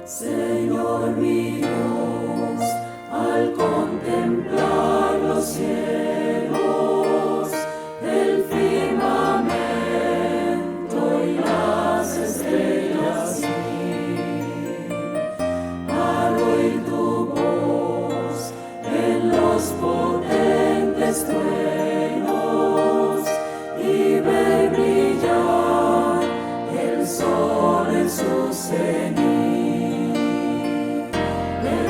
Señor mi Dios, al contemplar los cielos, el firmamento y las estrellas, al oír tu voz en los potentes truenos y ver brillar el sol en su cenit.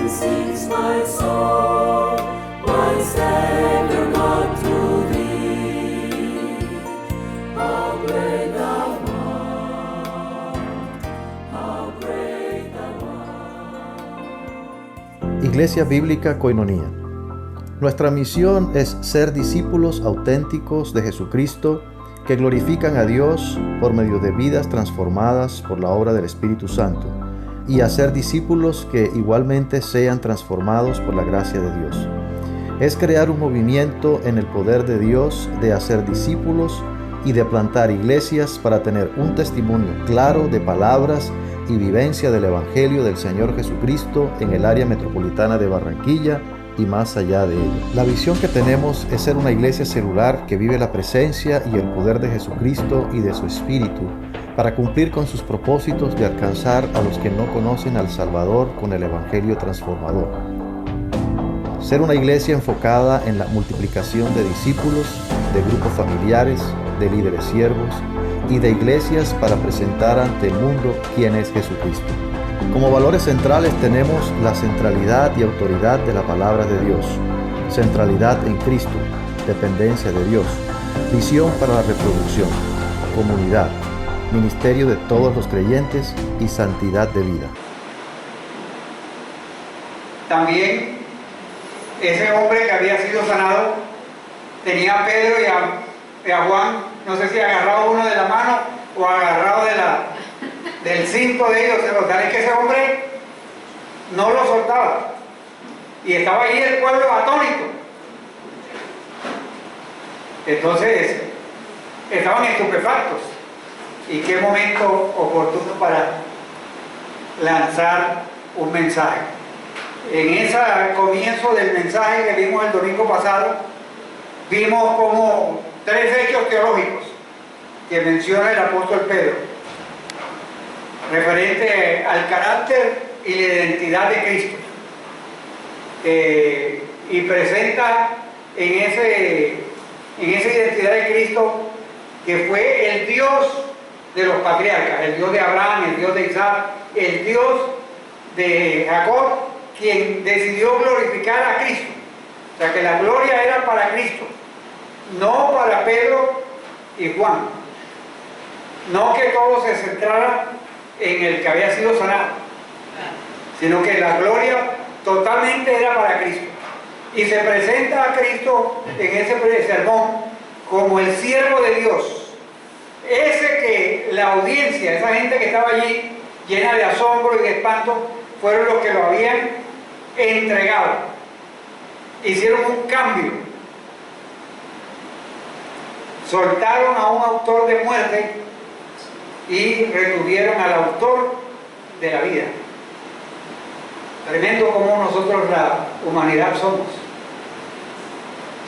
Sings my soul, my Savior God, to thee. How great thou art, how great thou art. Iglesia Bíblica Koinonía. Nuestra misión es ser discípulos auténticos de Jesucristo que glorifican a Dios por medio de vidas transformadas por la obra del Espíritu Santo, y hacer discípulos que igualmente sean transformados por la gracia de Dios. Es crear un movimiento en el poder de Dios de hacer discípulos y de plantar iglesias para tener un testimonio claro de palabras y vivencia del Evangelio del Señor Jesucristo en el área metropolitana de Barranquilla y más allá de ella. La visión que tenemos es ser una iglesia celular que vive la presencia y el poder de Jesucristo y de su Espíritu para cumplir con sus propósitos de alcanzar a los que no conocen al Salvador con el Evangelio transformador. Ser una iglesia enfocada en la multiplicación de discípulos, de grupos familiares, de líderes siervos y de iglesias para presentar ante el mundo quién es Jesucristo. Como valores centrales tenemos la centralidad y autoridad de la palabra de Dios, centralidad en Cristo, dependencia de Dios, visión para la reproducción, comunidad, ministerio de todos los creyentes y santidad de vida. También ese hombre que había sido sanado tenía a Pedro y a Juan, no sé si agarrado uno de la mano o agarrado del cinto de ellos. Pero tal es que ese hombre no lo soltaba y estaba ahí el pueblo atónito. Entonces estaban estupefactos. Y qué momento oportuno para lanzar un mensaje. En ese comienzo del mensaje que vimos el domingo pasado, vimos como 3 hechos teológicos que menciona el apóstol Pedro, referente al carácter y la identidad de Cristo. Y presenta en esa identidad de Cristo que fue el Dios de los patriarcas, el Dios de Abraham, el Dios de Isaac, el Dios de Jacob, quien decidió glorificar a Cristo. O sea que la gloria era para Cristo, no para Pedro y Juan. No que todo se centrara en el que había sido sanado, sino que la gloria totalmente era para Cristo. Y se presenta a Cristo en ese sermón como el siervo de Dios. Ese que la audiencia, esa gente que estaba allí llena de asombro y de espanto, fueron los que lo habían entregado. Hicieron un cambio. Soltaron a un autor de muerte y retuvieron al autor de la vida. Tremendo como nosotros, la humanidad, somos.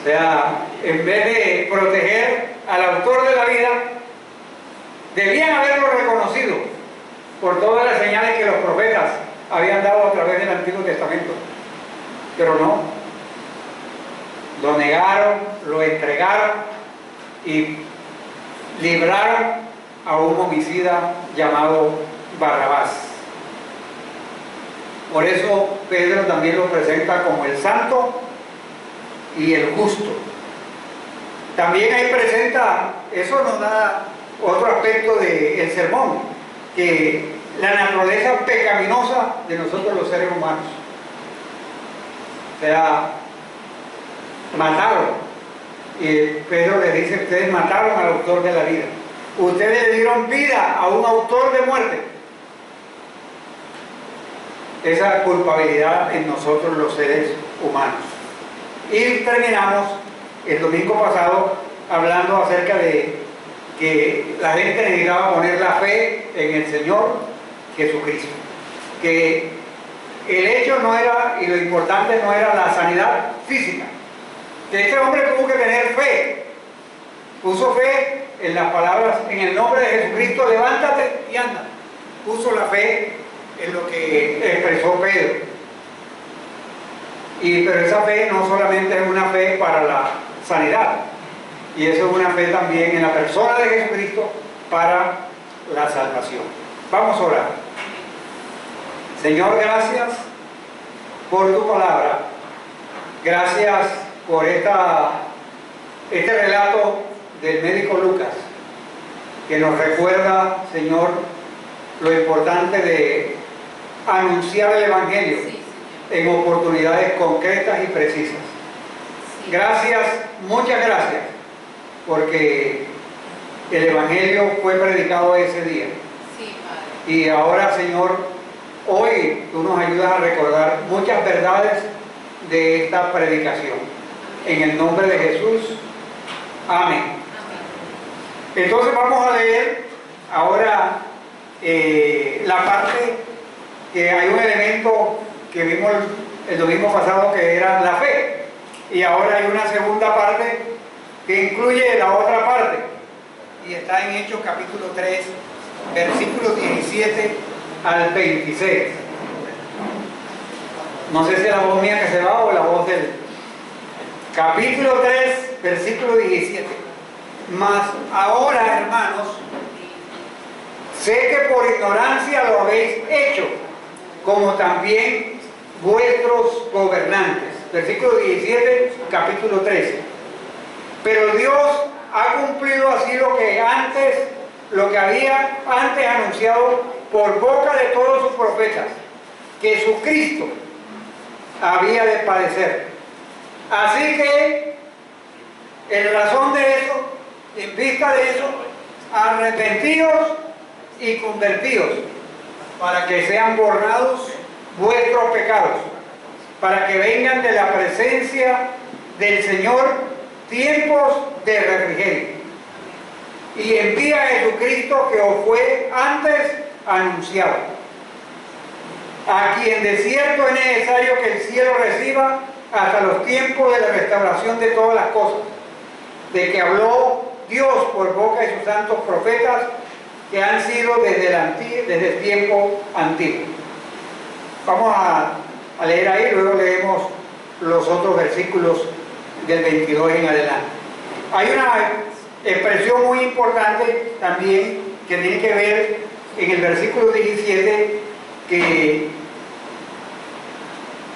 O sea, en vez de proteger al autor de la vida, debían haberlo reconocido por todas las señales que los profetas habían dado a través del Antiguo Testamento. Pero no. Lo negaron, lo entregaron y libraron a un homicida llamado Barrabás. Por eso Pedro también lo presenta como el santo y el justo. También ahí presenta, eso nos da otro aspecto del sermón, que la naturaleza pecaminosa de nosotros los seres humanos. O sea, mataron. Y Pedro les dice: ustedes mataron al autor de la vida. Ustedes le dieron vida a un autor de muerte. Esa culpabilidad en nosotros los seres humanos. Y terminamos el domingo pasado hablando acerca de que la gente necesitaba poner la fe en el Señor Jesucristo. que el hecho no era, y lo importante no era la sanidad física, que este hombre tuvo que tener fe, puso fe en las palabras, en el nombre de Jesucristo, levántate y anda, puso la fe en lo que expresó Pedro. Pero esa fe no solamente es una fe para la sanidad, y eso es una fe también en la persona de Jesucristo para la salvación. Vamos a orar. Señor, gracias por tu palabra, gracias por este relato del médico Lucas, que nos recuerda, Señor, lo importante de anunciar el Evangelio en oportunidades concretas y precisas. Gracias, muchas gracias, porque el Evangelio fue predicado ese día. Y ahora, Señor, hoy tú nos ayudas a recordar muchas verdades de esta predicación. En el nombre de Jesús, amén. Entonces vamos a leer ahora la parte que hay un elemento que vimos el domingo pasado que era la fe, y ahora hay una segunda parte que incluye la otra parte, y está en Hechos capítulo 3, versículos 17 al 26. No sé si es la voz mía que se va o la voz del capítulo 3, versículo 17. Mas ahora, hermanos, sé que por ignorancia lo habéis hecho, como también vuestros gobernantes. Versículo 17, capítulo 13. Pero Dios ha cumplido así lo que había antes anunciado por boca de todos sus profetas, que su Cristo había de padecer. Así que, en razón de eso, en vista de eso, arrepentidos y convertidos, para que sean borrados vuestros pecados, para que vengan de la presencia del Señor tiempos de refrigerio, y envía a Jesucristo, que os fue antes anunciado, a quien de cierto es necesario que el cielo reciba hasta los tiempos de la restauración de todas las cosas, de que habló Dios por boca de sus santos profetas, que han sido desde el tiempo antiguo. Vamos a leer ahí, luego leemos los otros versículos del 22 en adelante. Hay una expresión muy importante también que tiene que ver en el versículo 17,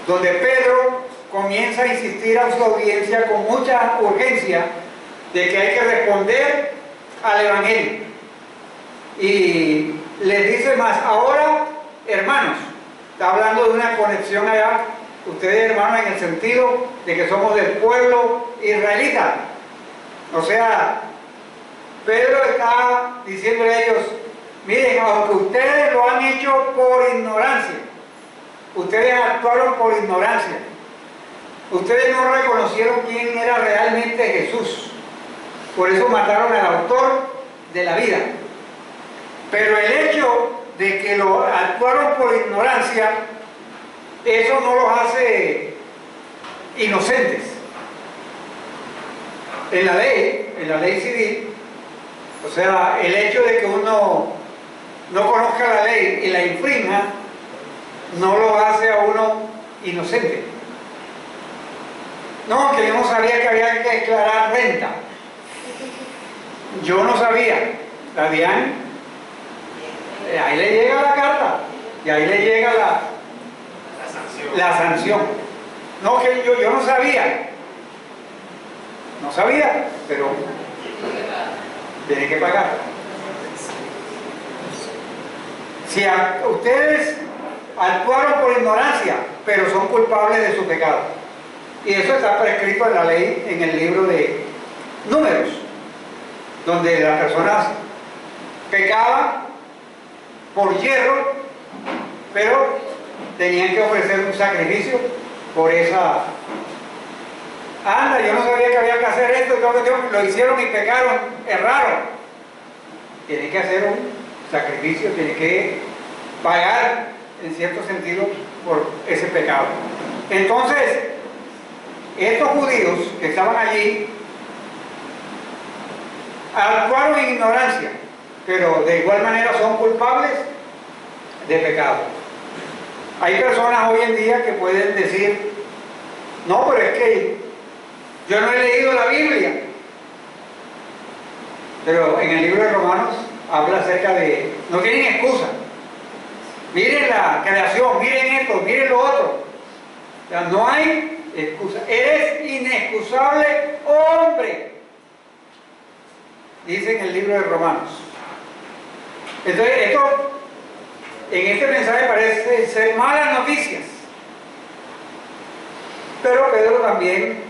donde Pedro comienza a insistir a su audiencia con mucha urgencia de que hay que responder al Evangelio. Y les dice más, ahora, hermanos, está hablando de una conexión allá, ustedes hermanos en el sentido de que somos del pueblo israelita. O sea, Pedro está diciéndole a ellos, miren, aunque ustedes lo han hecho por ignorancia, ustedes actuaron por ignorancia, ustedes no reconocieron quién era realmente Jesús, por eso mataron al autor de la vida. Pero el hecho de que lo actuaron por ignorancia, eso no los hace inocentes. En la ley civil, o sea, el hecho de que uno no conozca la ley y la infrinja, no lo hace a uno inocente. No, que yo no sabía que había que declarar renta. Yo no sabía. La Diana, ahí le llega la carta y ahí le llega la sanción. No, que yo no sabía. No sabía, pero tiene que pagar. Si ustedes actuaron por ignorancia, pero son culpables de su pecado. Y eso está prescrito en la ley, en el libro de Números, donde las personas pecaban por hierro, pero tenían que ofrecer un sacrificio por esa... Anda, yo no sabía que había que hacer esto, lo hicieron y pecaron, erraron. Tienen que hacer un sacrificio, tienen que pagar en cierto sentido, por ese pecado. Entonces, estos judíos que estaban allí actuaron en ignorancia, pero de igual manera son culpables de pecado. Hay personas hoy en día que pueden decir, no, pero es que yo no he leído la Biblia. Pero en el libro de Romanos habla acerca de, no tienen excusa. Miren la creación, miren esto, miren lo otro. O sea, no hay excusa. Eres inexcusable hombre, dice en el libro de Romanos. Entonces, esto en este mensaje parece ser malas noticias. Pero Pedro también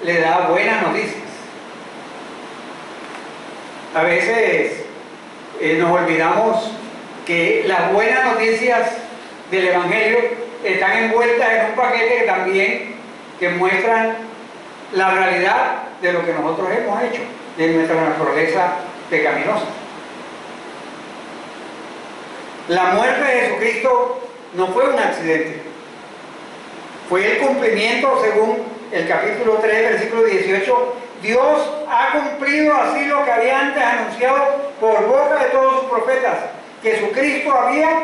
le da buenas noticias. A veces nos olvidamos que las buenas noticias del Evangelio están envueltas en un paquete que muestran la realidad de lo que nosotros hemos hecho, de nuestra naturaleza pecaminosa. La muerte de Jesucristo no fue un accidente, fue el cumplimiento, según el capítulo 3, versículo 18, Dios ha cumplido así lo que había antes anunciado por boca de todos sus profetas, que Jesucristo había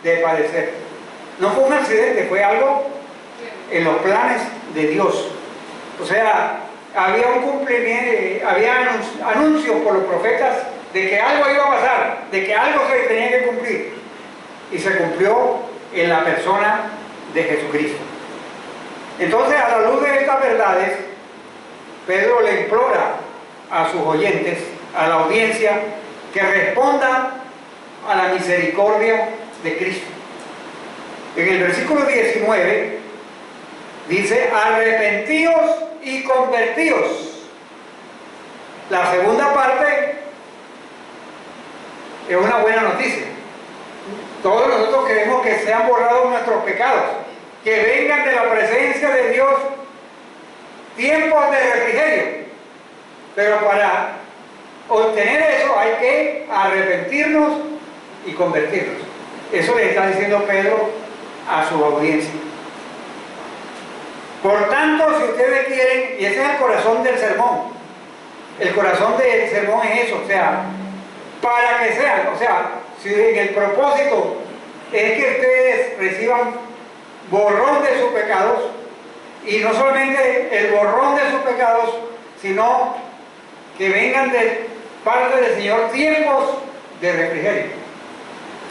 de padecer. No fue un accidente, fue algo en los planes de Dios. O sea, había un cumplimiento, había anuncios por los profetas de que algo iba a pasar, de que algo se tenía que cumplir. Y se cumplió en la persona de Jesucristo. Entonces, a la luz de estas verdades, Pedro le implora a sus oyentes, a la audiencia, que responda a la misericordia de Cristo. En el versículo 19 dice, arrepentíos y convertíos. La segunda parte es una buena noticia. Todos nosotros queremos que sean borrados nuestros pecados, que vengan de la presencia de Dios tiempos de refrigerio. Pero para obtener eso hay que arrepentirnos y convertirnos. Eso le está diciendo Pedro a su audiencia. Por tanto, si ustedes quieren, y ese es el corazón del sermón, el corazón del sermón es eso, o sea, para que sean, o sea, si en el propósito es que ustedes reciban borrón de sus pecados, y no solamente el borrón de sus pecados, sino que vengan de parte del Señor tiempos de refrigerio.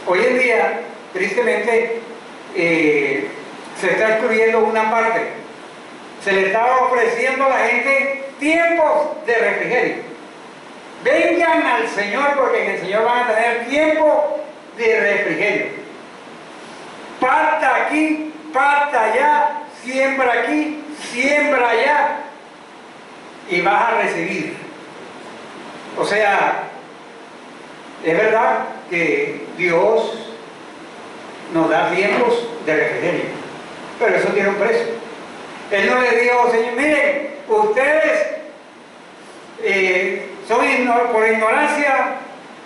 Hoy en día, tristemente, se está excluyendo una parte. Se le está ofreciendo a la gente tiempos de refrigerio. Vengan al Señor, porque en el Señor van a tener tiempo de refrigerio. Parta aquí, parta allá, siembra aquí, siembra allá, y vas a recibir. O sea, es verdad que Dios nos da tiempos de refrigerio, pero eso tiene un precio. Él no le dijo, Señor, miren, ustedes por ignorancia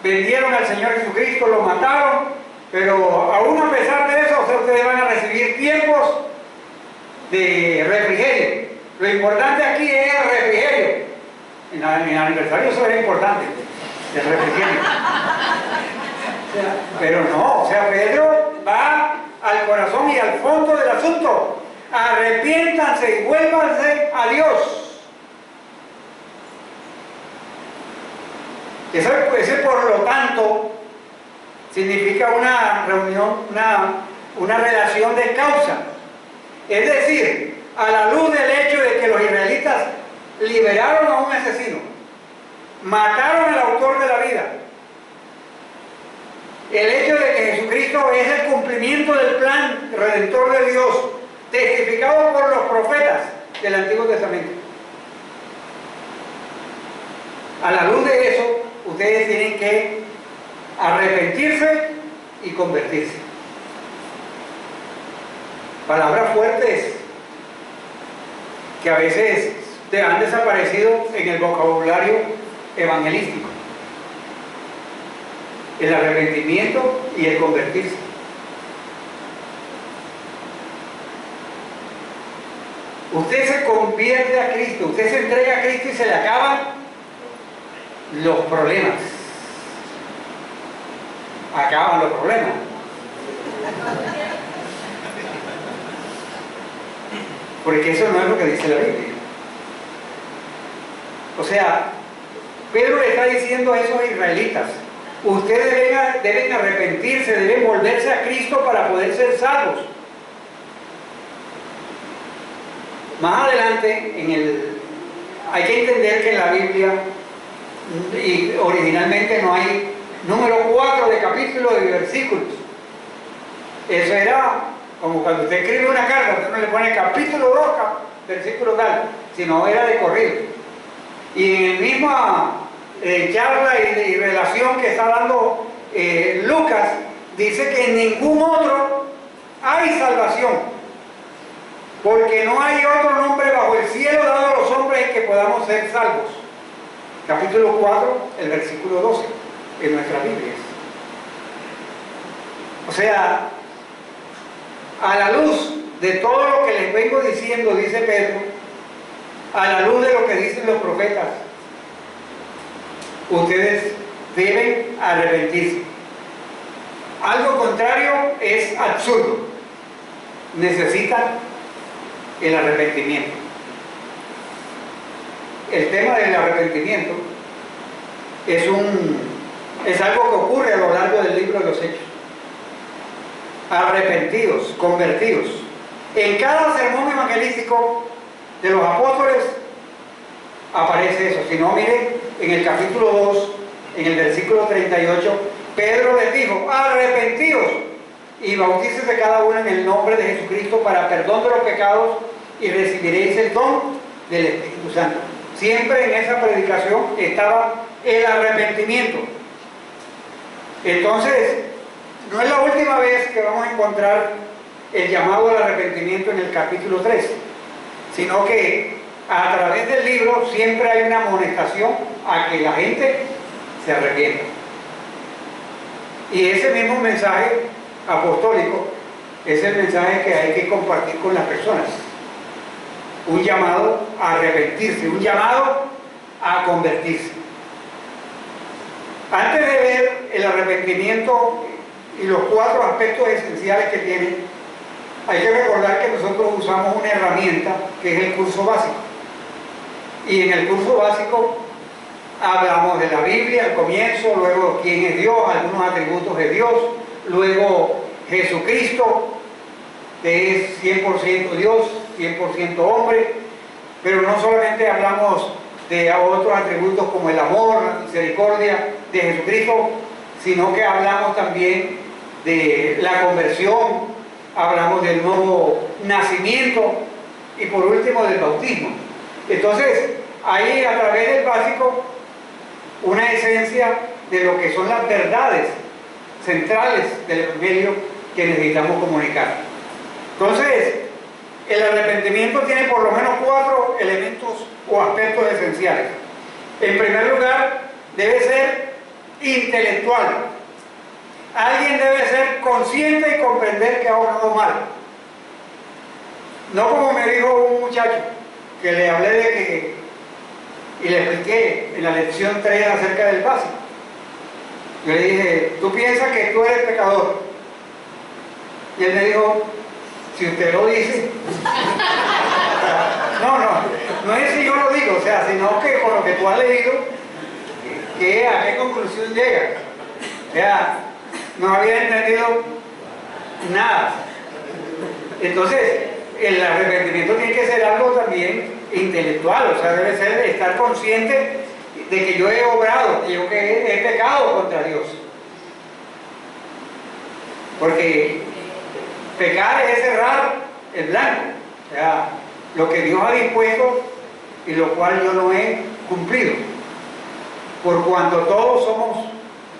vendieron al Señor Jesucristo, lo mataron, pero aún a pesar de eso, ustedes van a recibir tiempos de refrigerio. Lo importante aquí es el refrigerio. En el aniversario eso era importante, el refrigerio. Pero no, o sea, Pedro va al corazón y al fondo del asunto. Arrepiéntanse y vuélvanse a Dios. Ese por lo tanto significa una reunión, una relación de causa. Es decir, a la luz del hecho de que los israelitas liberaron a un asesino, mataron al autor de la vida, el hecho de que Jesucristo es el cumplimiento del plan redentor de Dios, testificado por los profetas del Antiguo Testamento. A la luz de eso, ustedes tienen que arrepentirse y convertirse. Palabras fuertes que a veces te han desaparecido en el vocabulario evangelístico. El arrepentimiento y el convertirse. Usted se convierte a Cristo, usted se entrega a Cristo y se le acaban los problemas. Acaban los problemas. Porque eso no es lo que dice la Biblia. O sea, Pedro le está diciendo a esos israelitas: ustedes deben arrepentirse, deben volverse a Cristo para poder ser salvos. Más adelante, hay que entender que en la Biblia, y originalmente no hay número 4 de capítulos y versículos. Eso era como cuando usted escribe una carta, usted no le pone capítulo 2, versículo tal, sino era de corrido. Y en la misma charla y relación que está dando Lucas, dice que en ningún otro hay salvación, porque no hay otro nombre bajo el cielo dado a los hombres en que podamos ser salvos. Capítulo 4, el versículo 12, en nuestras Biblias. O sea, a la luz de todo lo que les vengo diciendo, dice Pedro, a la luz de lo que dicen los profetas, ustedes deben arrepentirse. Algo contrario es absurdo. Necesitan el arrepentimiento. El tema del arrepentimiento es algo que ocurre a lo largo del libro de los Hechos. Arrepentidos, convertidos. En cada sermón evangelístico de los apóstoles aparece eso. Si no, miren, en el capítulo 2, en el versículo 38, Pedro les dijo: arrepentidos y bautícese cada uno en el nombre de Jesucristo para perdón de los pecados y recibiréis el don del Espíritu Santo. Siempre en esa predicación estaba el arrepentimiento. Entonces, no es la última vez que vamos a encontrar el llamado al arrepentimiento en el capítulo 3, sino que a través del libro siempre hay una amonestación a que la gente se arrepienta. Y ese mismo mensaje apostólico es el mensaje que hay que compartir con las personas. Un llamado a arrepentirse, un llamado a convertirse. Antes de ver el arrepentimiento y los 4 aspectos esenciales que tiene, hay que recordar que nosotros usamos una herramienta que es el curso básico. Y en el curso básico hablamos de la Biblia al comienzo, luego quién es Dios, algunos atributos de Dios, luego Jesucristo, que es 100% Dios, 100% hombre, pero no solamente hablamos de otros atributos como el amor, la misericordia de Jesucristo, sino que hablamos también de la conversión, hablamos del nuevo nacimiento y por último del bautismo. Entonces, hay a través del básico una esencia de lo que son las verdades centrales del Evangelio que necesitamos comunicar. Entonces, el arrepentimiento tiene por lo menos 4 elementos o aspectos esenciales. En primer lugar, debe ser intelectual. Alguien debe ser consciente y comprender que ha obrado mal. No como me dijo un muchacho que le hablé de que y le expliqué en la lección 3 acerca del básico. Yo le dije: ¿tú piensas que tú eres pecador? Y él me dijo: si usted lo dice. No es si yo lo digo, o sea, sino que con lo que tú has leído, ¿a qué conclusión llegas? O sea, no había entendido nada. Entonces, el arrepentimiento tiene que ser algo también intelectual, o sea, debe ser estar consciente de que yo he obrado, que yo he pecado contra Dios. Porque pecar es cerrar el blanco, o sea, lo que Dios ha dispuesto y lo cual yo no he cumplido. Por cuanto todos somos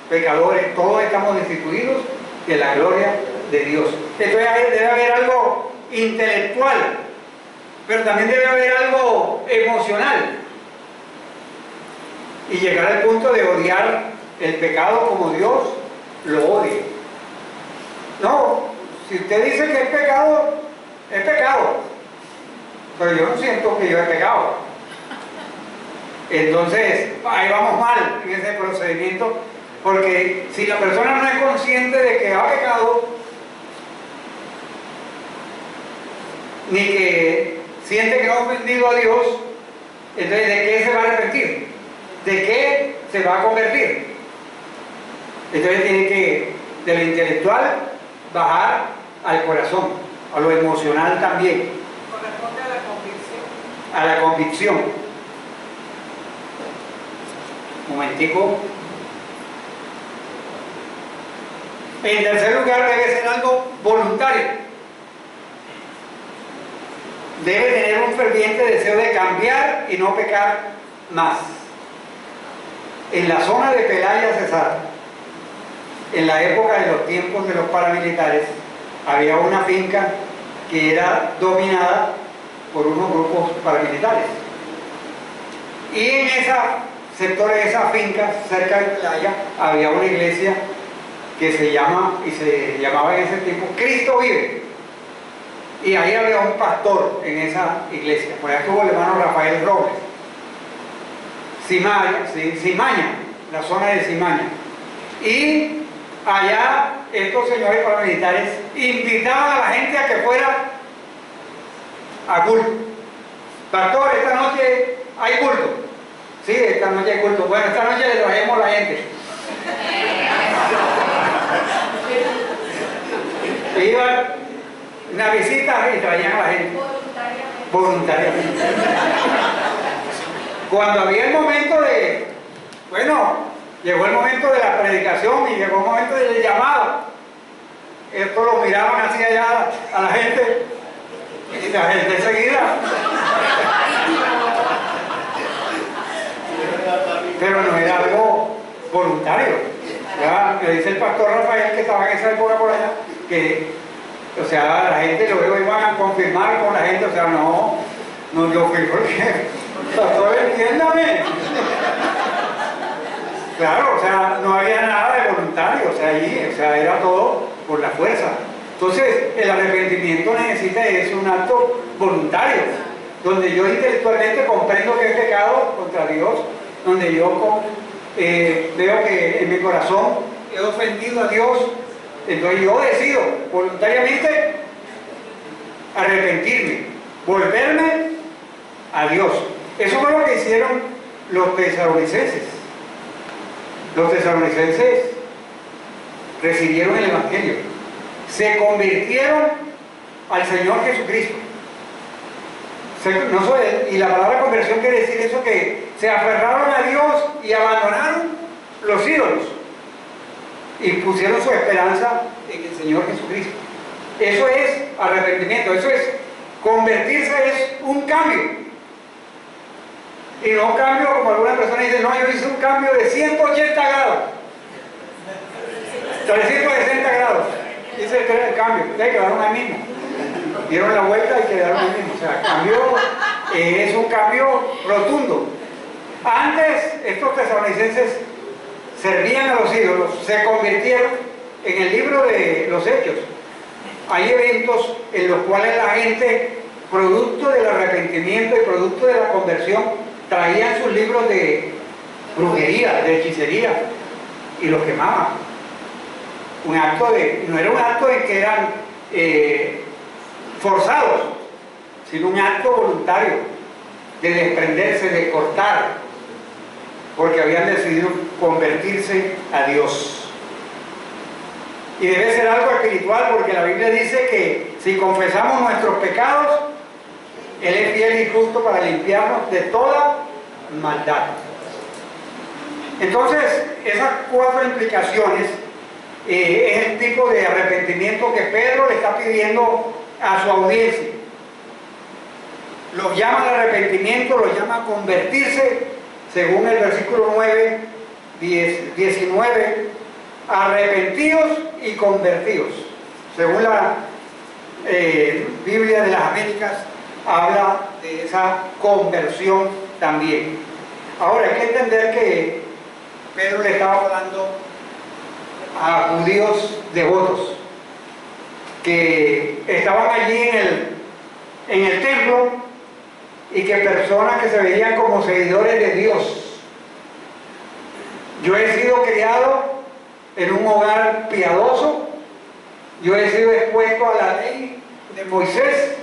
pecadores, todos estamos destituidos de la gloria de Dios. Entonces debe haber algo intelectual, pero también debe haber algo emocional. Y llegar al punto de odiar el pecado como Dios lo odia. No, si usted dice que es pecado, es pecado. pero yo no siento que yo he pecado. Entonces, ahí vamos mal en ese procedimiento, porque si la persona no es consciente de que ha pecado, ni que siente que ha ofendido a Dios, entonces ¿de qué se va a arrepentir? ¿De qué se va a convertir? Entonces tiene que, de lo intelectual, bajar al corazón, a lo emocional también. Corresponde a la convicción. A la convicción. Un momentico. En tercer lugar, debe ser algo voluntario. Debe tener un ferviente deseo de cambiar y no pecar más. En la zona de Pelaya, Cesar, en la época de los tiempos de los paramilitares, había una finca que era dominada por unos grupos paramilitares. Y en ese sector de esa finca, cerca de Pelaya, había una iglesia que se llamaba en ese tiempo Cristo Vive. Y ahí había un pastor en esa iglesia. Por allá estuvo el hermano Rafael Robles. Cimaña, la zona de Cimaña. Y allá estos señores paramilitares invitaban a la gente a que fuera a culto. Pastor, esta noche hay culto. Sí, esta noche hay culto. Bueno, esta noche le traemos a la gente. Iban una visita y traían a la gente. Voluntariamente. Cuando había el momento de, bueno, llegó el momento de la predicación y llegó el momento del llamado. Esto lo miraban así allá a la gente y la gente enseguida. Pero no era algo voluntario. Ya me dice el pastor Rafael, que estaba en esa época por allá, que, o sea, la gente luego iban a confirmar con la gente, o sea, no, yo fui porque, pastor, entiéndame. Claro, o sea, no había nada de voluntario, o sea, allí, o sea, era todo por la fuerza. Entonces, el arrepentimiento necesita es un acto voluntario, donde yo intelectualmente comprendo que he pecado contra Dios, donde yo veo que en mi corazón he ofendido a Dios, entonces yo decido voluntariamente arrepentirme, volverme a Dios. Eso fue lo que hicieron los tesalonicenses. Los tesalonicenses recibieron el Evangelio, se convirtieron al Señor Jesucristo. Y la palabra conversión quiere decir eso, que se aferraron a Dios y abandonaron los ídolos y pusieron su esperanza en el Señor Jesucristo. Eso es arrepentimiento, eso es convertirse, es un cambio. Y no un cambio como alguna persona dice, no, yo hice un cambio de 180 grados, 360 grados. Hice el cambio, ustedes quedaron ahí mismo. Dieron la vuelta y quedaron ahí mismo. O sea, cambio, es un cambio rotundo. Antes, estos tesalonicenses servían a los ídolos, se convirtieron. En el libro de los Hechos hay eventos en los cuales la gente, producto del arrepentimiento y producto de la conversión, traían sus libros de brujería, de hechicería, y los quemaban. No era un acto de que eran forzados, sino un acto voluntario de desprenderse, de cortar, porque habían decidido convertirse a Dios. Y debe ser algo espiritual, porque la Biblia dice que si confesamos nuestros pecados, Él es fiel y justo para limpiarnos de toda maldad. Entonces, esas 4 implicaciones es el tipo de arrepentimiento que Pedro le está pidiendo a su audiencia. Los llama al arrepentimiento, los llama a convertirse, según el versículo 9, 19, arrepentidos y convertidos. Según la Biblia de las Américas, habla de esa conversión también. Ahora hay que entender que Pedro le estaba hablando a judíos devotos que estaban allí en el templo y que personas que se veían como seguidores de Dios. Yo he sido criado en un hogar piadoso, yo he sido expuesto a la ley de Moisés,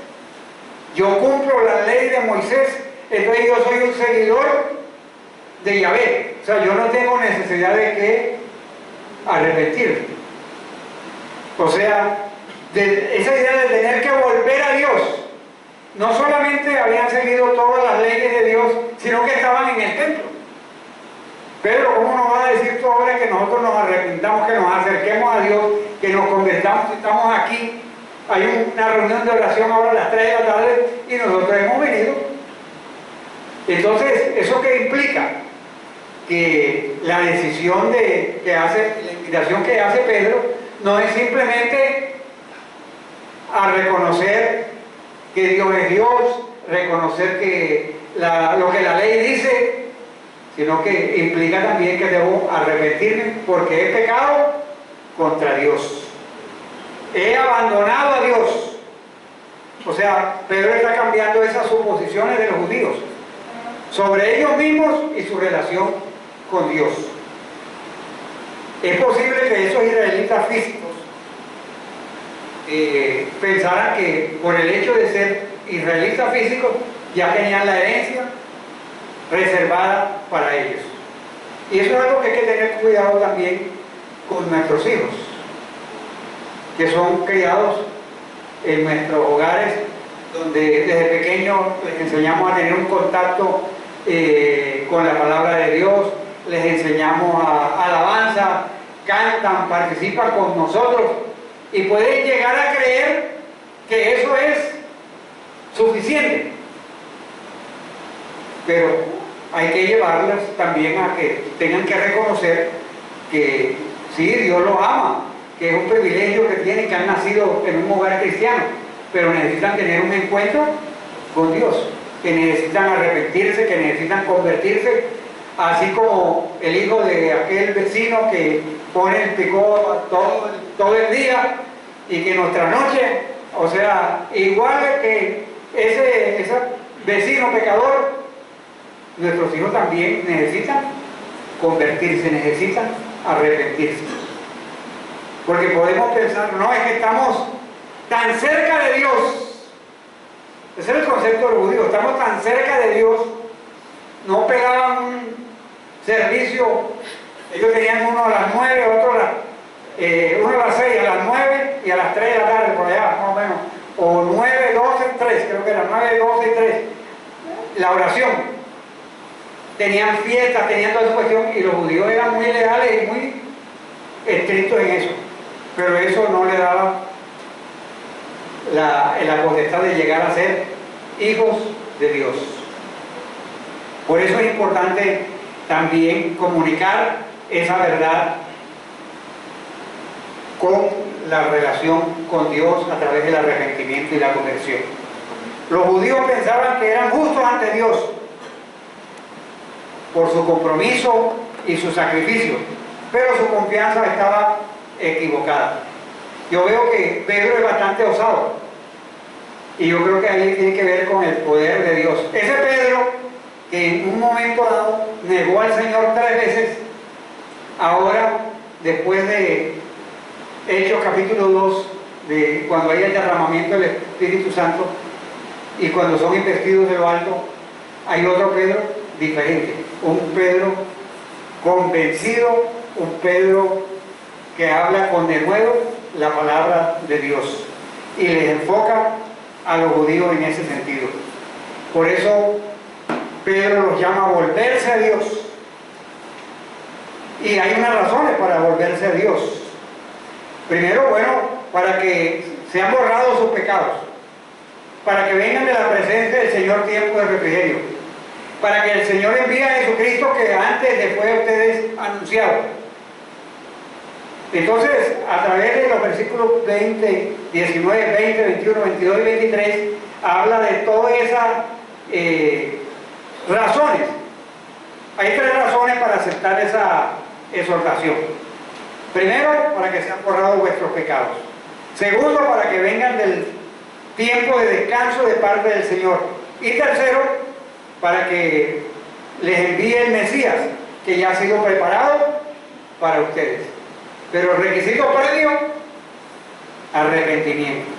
yo cumplo la ley de Moisés, entonces yo soy un seguidor de Yahvé. O sea, yo no tengo necesidad de que arrepentirme. O sea, esa idea de tener que volver a Dios. No solamente habían seguido todas las leyes de Dios, sino que estaban en el templo. Pedro, ¿cómo nos va a decir tú ahora que nosotros nos arrepintamos, que nos acerquemos a Dios, que nos convertamos? Estamos aquí, hay una reunión de oración ahora a las 3 de la tarde y nosotros hemos venido. Entonces, ¿eso qué implica? Que la decisión la invitación que hace Pedro no es simplemente a reconocer que Dios es Dios, reconocer que lo que la ley dice, sino que implica también que debo arrepentirme porque he pecado contra Dios. He abandonado a Dios. O sea, Pedro está cambiando esas suposiciones de los judíos sobre ellos mismos y su relación con Dios. Es posible que esos israelitas físicos pensaran que por el hecho de ser israelitas físicos ya tenían la herencia reservada para ellos. Y eso es algo que hay que tener cuidado también con nuestros hijos, que son criados en nuestros hogares, donde desde pequeños les enseñamos a tener un contacto con la palabra de Dios, les enseñamos a alabanza, cantan, participan con nosotros y pueden llegar a creer que eso es suficiente. Pero hay que llevarlas también a que tengan que reconocer que sí, Dios los ama, que es un privilegio que tienen, que han nacido en un hogar cristiano, pero necesitan tener un encuentro con Dios, que necesitan arrepentirse, que necesitan convertirse, así como el hijo de aquel vecino que pone el picó todo el día y que nuestra noche, o sea, igual que ese vecino pecador, nuestros hijos también necesitan convertirse, necesitan arrepentirse. Porque podemos pensar, no, es que estamos tan cerca de Dios. Ese es el concepto de los judíos, estamos tan cerca de Dios. No pegaban un servicio, ellos tenían uno a las 9, otro uno a las 6, a las 9 y a las 3 de la tarde, por allá, más o menos. O 9, 12, 3, creo que era 9, 12 y 3. La oración. Tenían fiestas, tenían toda esa cuestión, y los judíos eran muy leales y muy estrictos en eso. Pero eso no le daba la potestad de llegar a ser hijos de Dios. Por eso es importante también comunicar esa verdad con la relación con Dios a través del arrepentimiento y la conversión. Los judíos pensaban que eran justos ante Dios por su compromiso y su sacrificio, pero su confianza estaba equivocada. Yo veo que Pedro es bastante osado, y yo creo que ahí tiene que ver con el poder de Dios. Ese Pedro que en un momento dado negó al Señor 3 veces, ahora, después de Hechos capítulo 2, de cuando hay el derramamiento del Espíritu Santo y cuando son investidos de lo alto, hay otro Pedro diferente, un Pedro convencido, un Pedro que habla con denuedo la palabra de Dios y les enfoca a los judíos en ese sentido. Por eso Pedro los llama a volverse a Dios, y hay unas razones para volverse a Dios. Primero, bueno, para que sean borrados sus pecados, para que vengan de la presencia del Señor tiempo de refrigerio, para que el Señor envíe a Jesucristo que antes les fue a ustedes anunciado. Entonces, a través de los versículos 20, 19, 20, 21, 22 y 23, habla de todas esas razones. Hay 3 razones para aceptar esa exhortación. Primero, para que sean borrados vuestros pecados. Segundo, para que vengan del tiempo de descanso de parte del Señor. Y tercero, para que les envíe el Mesías, que ya ha sido preparado para ustedes. Pero el requisito previo, arrepentimiento.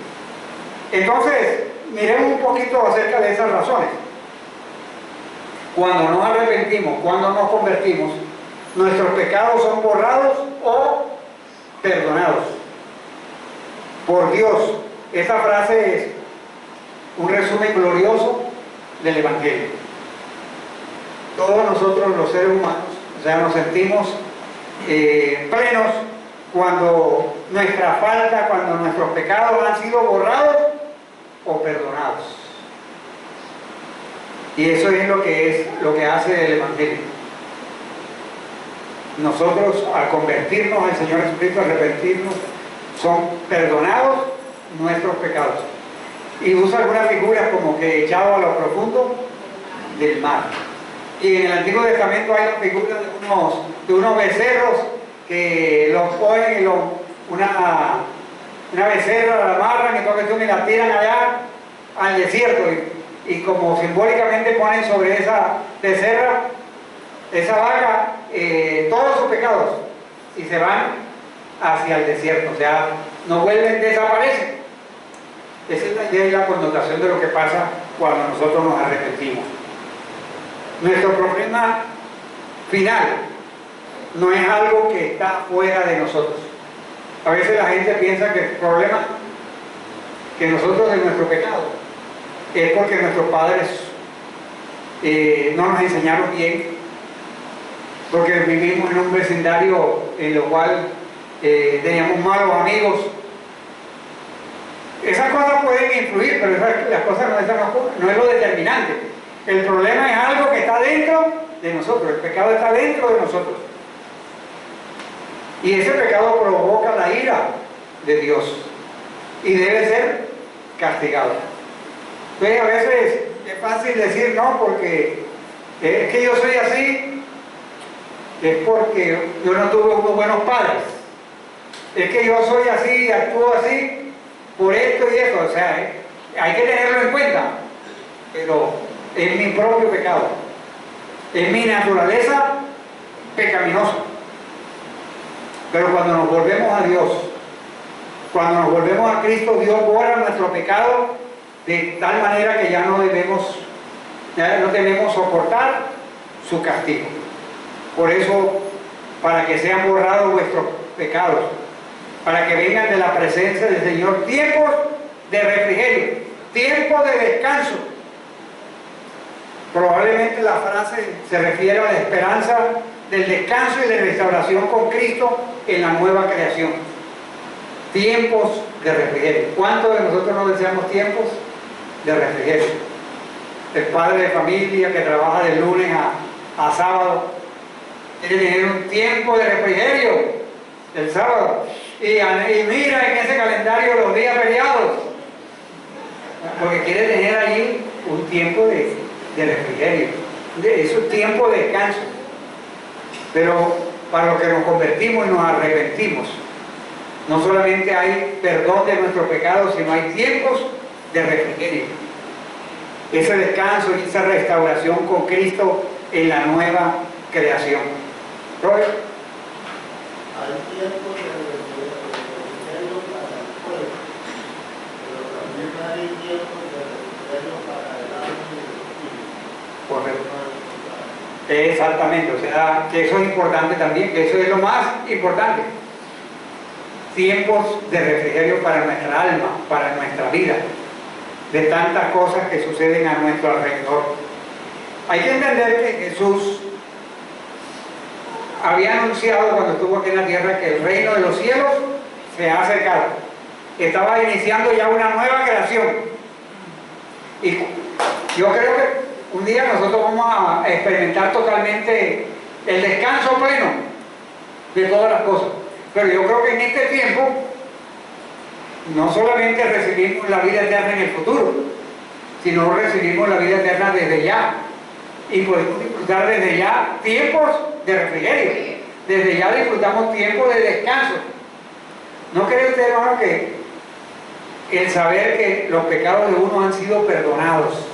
Entonces, miremos un poquito acerca de esas razones. Cuando nos arrepentimos, cuando nos convertimos, nuestros pecados son borrados o perdonados por Dios. Esta frase es un resumen glorioso del Evangelio. Todos nosotros los seres humanos, o sea, nos sentimos plenos cuando nuestra falta, cuando nuestros pecados han sido borrados o perdonados. Y eso es lo que hace el Evangelio. Nosotros, al convertirnos al Señor Jesucristo, arrepentirnos, son perdonados nuestros pecados. Y usa algunas figuras como que echado a lo profundo del mar. Y en el Antiguo Testamento hay figuras de unos becerros que los ponen y una becerra la amarran y todo eso y la tiran allá al desierto. Y como simbólicamente ponen sobre esa becerra, esa vaca, todos sus pecados y se van hacia el desierto, o sea, no vuelven, desaparecen. Esa es la idea y la connotación de lo que pasa cuando nosotros nos arrepentimos. Nuestro problema final no es algo que está fuera de nosotros. A veces la gente piensa que el problema que nosotros de nuestro pecado es porque nuestros padres no nos enseñaron bien, porque vivimos en un vecindario en lo cual teníamos malos amigos. Esas cosas pueden influir, pero las cosas no es lo determinante. El problema es algo que está dentro de nosotros, el pecado está dentro de nosotros. Y ese pecado provoca la ira de Dios y debe ser castigado. Entonces a veces es fácil decir no, porque es que yo soy así, es porque yo no tuve unos buenos padres, es que yo soy así, actúo así, por esto y eso, o sea, hay que tenerlo en cuenta, pero es mi propio pecado, es mi naturaleza pecaminosa. Pero cuando nos volvemos a Dios, cuando nos volvemos a Cristo, Dios borra nuestro pecado de tal manera que ya no debemos soportar su castigo. Por eso, para que sean borrados vuestros pecados, para que vengan de la presencia del Señor tiempos de refrigerio, tiempos de descanso. Probablemente la frase se refiere a la esperanza del descanso y de restauración con Cristo en la nueva creación. Tiempos de refrigerio. ¿Cuántos de nosotros no deseamos tiempos de refrigerio? El padre de familia que trabaja de lunes a sábado quiere tener un tiempo de refrigerio el sábado. Y mira en ese calendario los días feriados, porque quiere tener allí un tiempo de refrigerio. Es un tiempo de descanso. Pero para los que nos convertimos y nos arrepentimos, no solamente hay perdón de nuestros pecados, sino hay tiempos de refrigerio. Ese descanso y esa restauración con Cristo en la nueva creación. Robert. Hay tiempos de refrigerio para el pueblo, pero también hay tiempos de refrigerio para el alma y el espíritu. Correcto. Exactamente, o sea, que eso es importante también, que eso es lo más importante. Tiempos de refrigerio para nuestra alma, para nuestra vida, de tantas cosas que suceden a nuestro alrededor. Hay que entender que Jesús había anunciado cuando estuvo aquí en la tierra que el reino de los cielos se ha acercado. Estaba iniciando ya una nueva creación. Y yo creo que un día nosotros vamos a experimentar totalmente el descanso pleno de todas las cosas. Pero yo creo que en este tiempo no solamente recibimos la vida eterna en el futuro, sino recibimos la vida eterna desde ya. Y podemos disfrutar desde ya tiempos de refrigerio. Desde ya disfrutamos tiempos de descanso. ¿No cree usted, hermano, que el saber que los pecados de uno han sido perdonados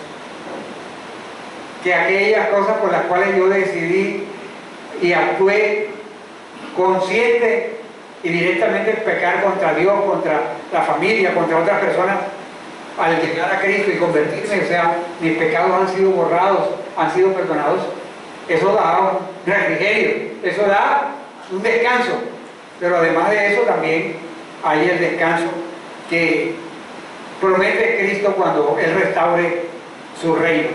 que aquellas cosas por las cuales yo decidí y actué consciente y directamente pecar contra Dios, contra la familia, contra otras personas, al llegar a Cristo y convertirme, o sea, mis pecados han sido borrados, han sido perdonados, eso da un refrigerio, eso da un descanso, pero además de eso también hay el descanso que promete Cristo cuando Él restaure su reino.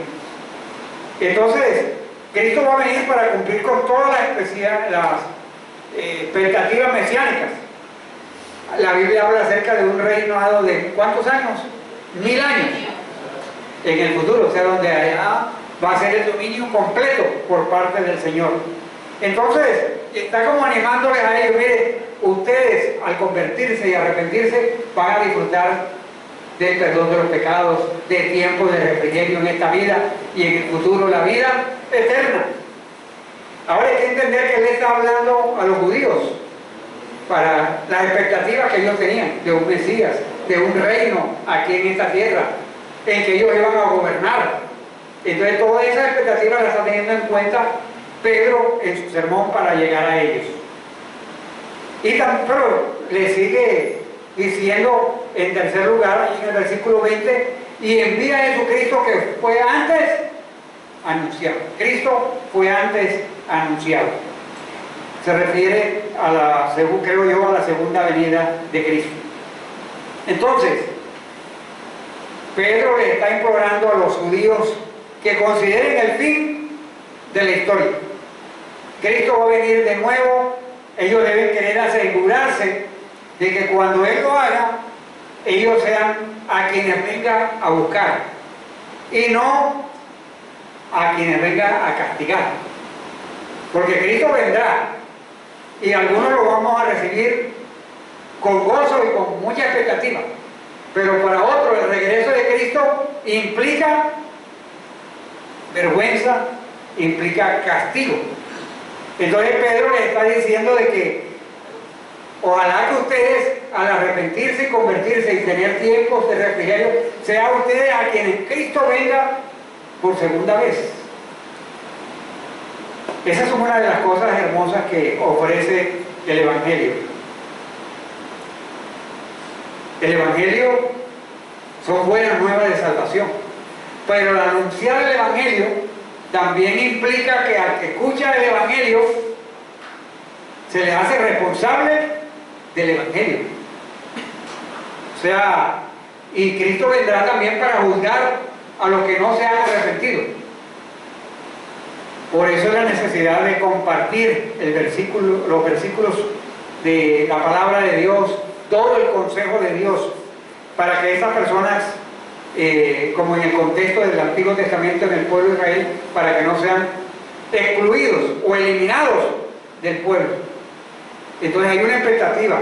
Entonces, Cristo va a venir para cumplir con todas las expectativas mesiánicas. La Biblia habla acerca de un reinado de ¿cuántos años? 1000 años en el futuro, o sea, donde allá va a ser el dominio completo por parte del Señor. Entonces, está como animándoles a ellos: miren, ustedes al convertirse y arrepentirse van a disfrutar del perdón de los pecados, de tiempo de refrigerio en esta vida y en el futuro la vida eterna. Ahora hay que entender que Él está hablando a los judíos para las expectativas que ellos tenían de un Mesías, de un reino aquí en esta tierra, en que ellos iban a gobernar. Entonces todas esas expectativas las está teniendo en cuenta Pedro en su sermón para llegar a ellos. Y también, pero le sigue diciendo en tercer lugar, en el versículo 20, y envía a Jesucristo que fue antes anunciado. Cristo fue antes anunciado. Se refiere a la, creo yo, a la segunda venida de Cristo. Entonces, Pedro le está implorando a los judíos que consideren el fin de la historia. Cristo va a venir de nuevo. Ellos deben querer asegurarse de que cuando Él lo haga, ellos sean a quienes venga a buscar y no a quienes venga a castigar. Porque Cristo vendrá y algunos lo vamos a recibir con gozo y con mucha expectativa, pero para otros el regreso de Cristo implica vergüenza, implica castigo. Entonces Pedro le está diciendo de que ojalá que ustedes, al arrepentirse y convertirse y tener tiempos de refrigerio, sean ustedes a quienes Cristo venga por segunda vez. Esa es una de las cosas hermosas que ofrece el Evangelio. El Evangelio son buenas nuevas de salvación, pero al anunciar el Evangelio también implica que al que escucha el Evangelio se le hace responsable del Evangelio. O sea, y Cristo vendrá también para juzgar a los que no se han arrepentido. Por eso es la necesidad de compartir los versículos de la palabra de Dios, todo el consejo de Dios, para que estas personas, como en el contexto del Antiguo Testamento en el pueblo de Israel, para que no sean excluidos o eliminados del pueblo. Entonces hay una expectativa,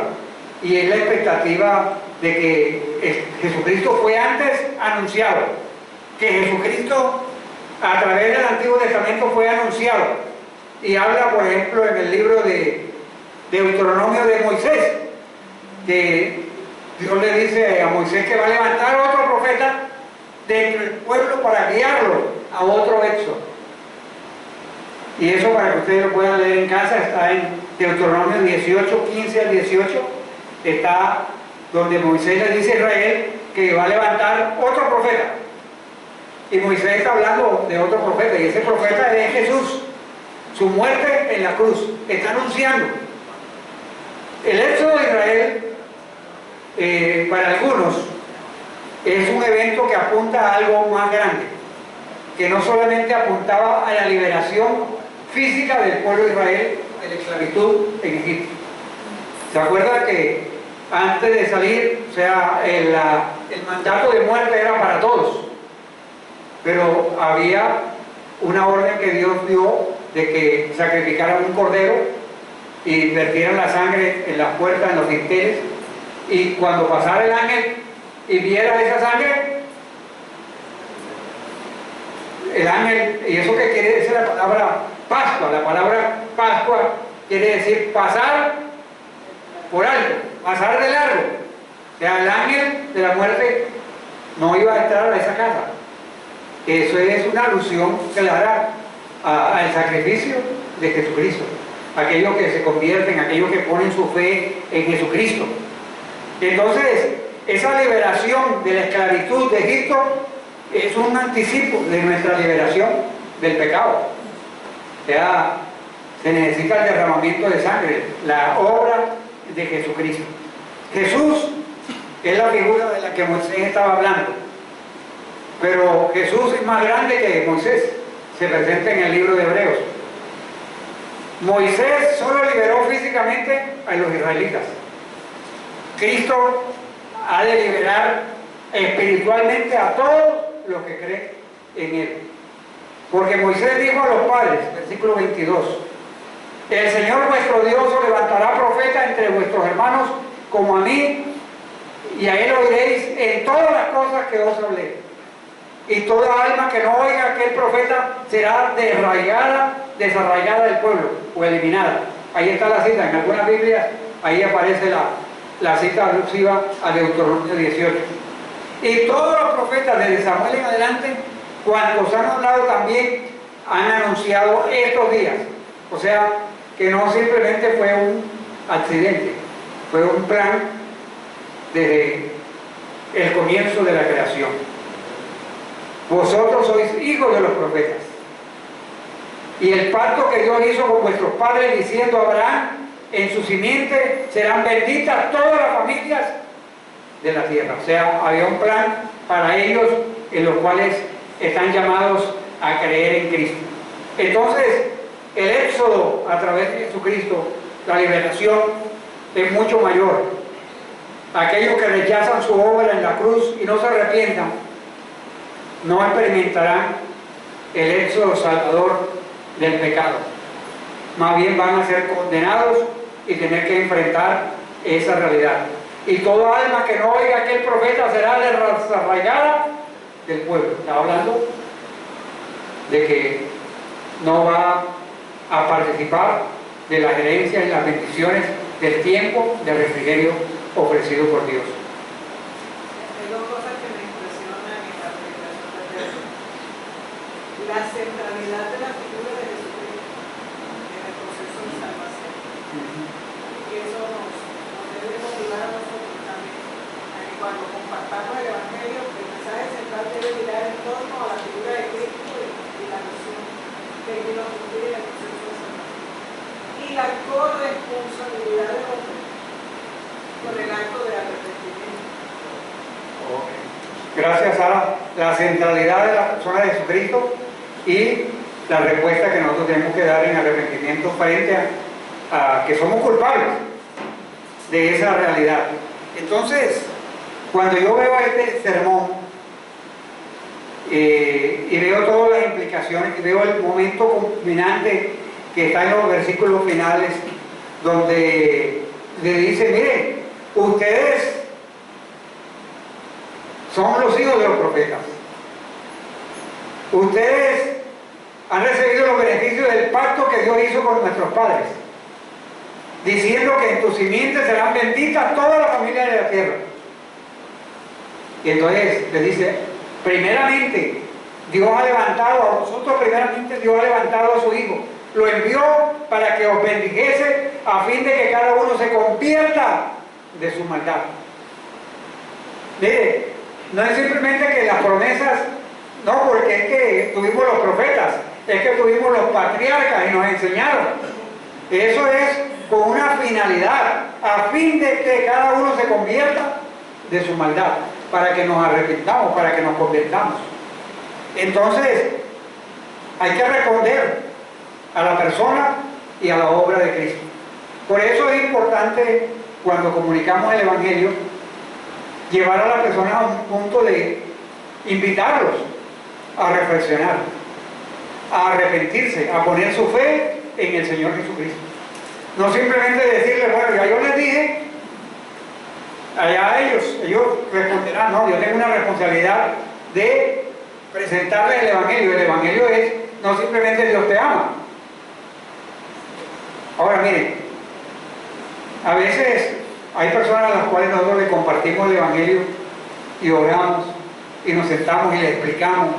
y es la expectativa de que Jesucristo fue antes anunciado, que Jesucristo a través del Antiguo Testamento fue anunciado, y habla, por ejemplo, en el libro de Deuteronomio de Moisés, que Dios le dice a Moisés que va a levantar otro profeta dentro del pueblo para guiarlo a otro éxodo. Y eso, para que ustedes lo puedan leer en casa, está en Deuteronomio 18, 15 al 18, está donde Moisés le dice a Israel que va a levantar otro profeta. Y Moisés está hablando de otro profeta, y ese profeta es Jesús, su muerte en la cruz, está anunciando. El éxodo de Israel, para algunos, es un evento que apunta a algo más grande, que no solamente apuntaba a la liberación física del pueblo de Israel de la esclavitud en Egipto. ¿Se acuerdan que antes de salir, o sea, el mandato de muerte era para todos? Pero había una orden que Dios dio de que sacrificaran un cordero y vertieran la sangre en las puertas, en los dinteles, y cuando pasara el ángel y viera esa sangre, el ángel, y eso que quiere decir la palabra Pascua quiere decir pasar por alto, pasar de largo. O sea, el ángel de la muerte no iba a entrar a esa casa. Eso es una alusión clara al sacrificio de Jesucristo. Aquellos que se convierten, aquellos que ponen su fe en Jesucristo. Entonces, esa liberación de la esclavitud de Egipto es un anticipo de nuestra liberación del pecado. O sea, se necesita el derramamiento de sangre, la obra de Jesucristo. Jesús es la figura de la que Moisés estaba hablando, pero Jesús es más grande que Moisés, se presenta en el libro de Hebreos. Moisés solo liberó físicamente a los israelitas. Cristo ha de liberar espiritualmente a todos los que creen en Él. Porque Moisés dijo a los padres, versículo 22, el Señor vuestro Dios os levantará profeta entre vuestros hermanos como a mí, y a Él oiréis en todas las cosas que os hablé. Y toda alma que no oiga aquel profeta será desarraigada del pueblo o eliminada. Ahí está la cita, en algunas Biblias ahí aparece la cita alusiva a Deuteronomio 18. Y todos los profetas desde Samuel en adelante, cuantos han hablado también, han anunciado estos días. O sea, que no simplemente fue un accidente, fue un plan desde el comienzo de la creación. Vosotros sois hijos de los profetas. Y el pacto que Dios hizo con vuestros padres, diciendo a Abraham, en su simiente serán benditas todas las familias de la tierra. O sea, había un plan para ellos en los cuales están llamados a creer en Cristo. Entonces, el éxodo a través de Jesucristo, la liberación, es mucho mayor. Aquellos que rechazan su obra en la cruz y no se arrepientan, no experimentarán el éxodo salvador del pecado. Más bien van a ser condenados y tener que enfrentar esa realidad. Y toda alma que no oiga a aquel profeta será desarraigada del pueblo. Está hablando de que no va a participar de las herencias y las bendiciones del tiempo de refrigerio ofrecido por Dios. Hay dos cosas que me impresionan en la predicación de Pedro. La centralidad de la figura de Jesucristo en el proceso de salvación. Y eso nos debe motivar a nosotros también, a que cuando compartamos el Evangelio, el mensaje central debe girar en torno a la figura de Cristo y la misión que Él vino a cumplir en el proceso de salvación. Y la corresponsabilidad del hombre con el acto de arrepentimiento. Gracias a la centralidad de la persona de Jesucristo y la respuesta que nosotros tenemos que dar en arrepentimiento frente a que somos culpables de esa realidad. Entonces, cuando yo veo este sermón y veo todas las implicaciones, y veo el momento culminante que está en los versículos finales, donde le dice, miren, ustedes son los hijos de los profetas. Ustedes han recibido los beneficios del pacto que Dios hizo con nuestros padres, diciendo que en tu simiente serán benditas todas las familias de la tierra. Y entonces le dice, primeramente, Dios ha levantado a vosotros, primeramente Dios ha levantado a su Hijo. Lo envió para que os bendijese a fin de que cada uno se convierta de su maldad. Mire, no es simplemente que las promesas, no, porque es que tuvimos los profetas, es que tuvimos los patriarcas y nos enseñaron. Eso es con una finalidad, a fin de que cada uno se convierta de su maldad, para que nos arrepintamos, para que nos convirtamos. Entonces, hay que responder a la persona y a la obra de Cristo. Por eso es importante, cuando comunicamos el Evangelio, llevar a las personas a un punto de invitarlos a reflexionar, a arrepentirse, a poner su fe en el Señor Jesucristo. No simplemente decirle, bueno, ya yo les dije, allá ellos responderán. No, yo tengo una responsabilidad de presentarles el Evangelio. El Evangelio es, no simplemente Dios te ama. Ahora miren, a veces hay personas a las cuales nosotros le compartimos el Evangelio y oramos y nos sentamos y le explicamos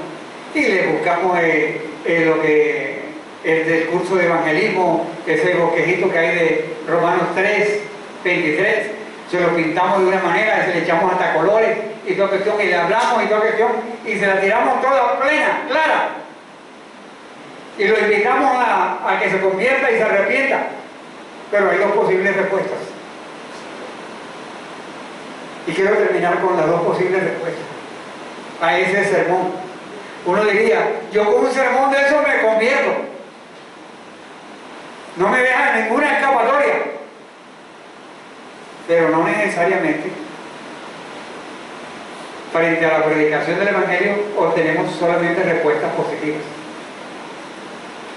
y le buscamos lo que el curso de evangelismo, ese bosquejito que hay de Romanos 3, 23, se lo pintamos de una manera, se le echamos hasta colores y toda cuestión, y le hablamos y toda cuestión, y se la tiramos toda plena, clara. Y lo invitamos a que se convierta y se arrepienta. Pero hay dos posibles respuestas. Y quiero terminar con las dos posibles respuestas a ese sermón. Uno diría, yo con un sermón de eso me convierto. No me deja ninguna escapatoria. Pero no necesariamente. Frente a la predicación del Evangelio obtenemos solamente respuestas positivas,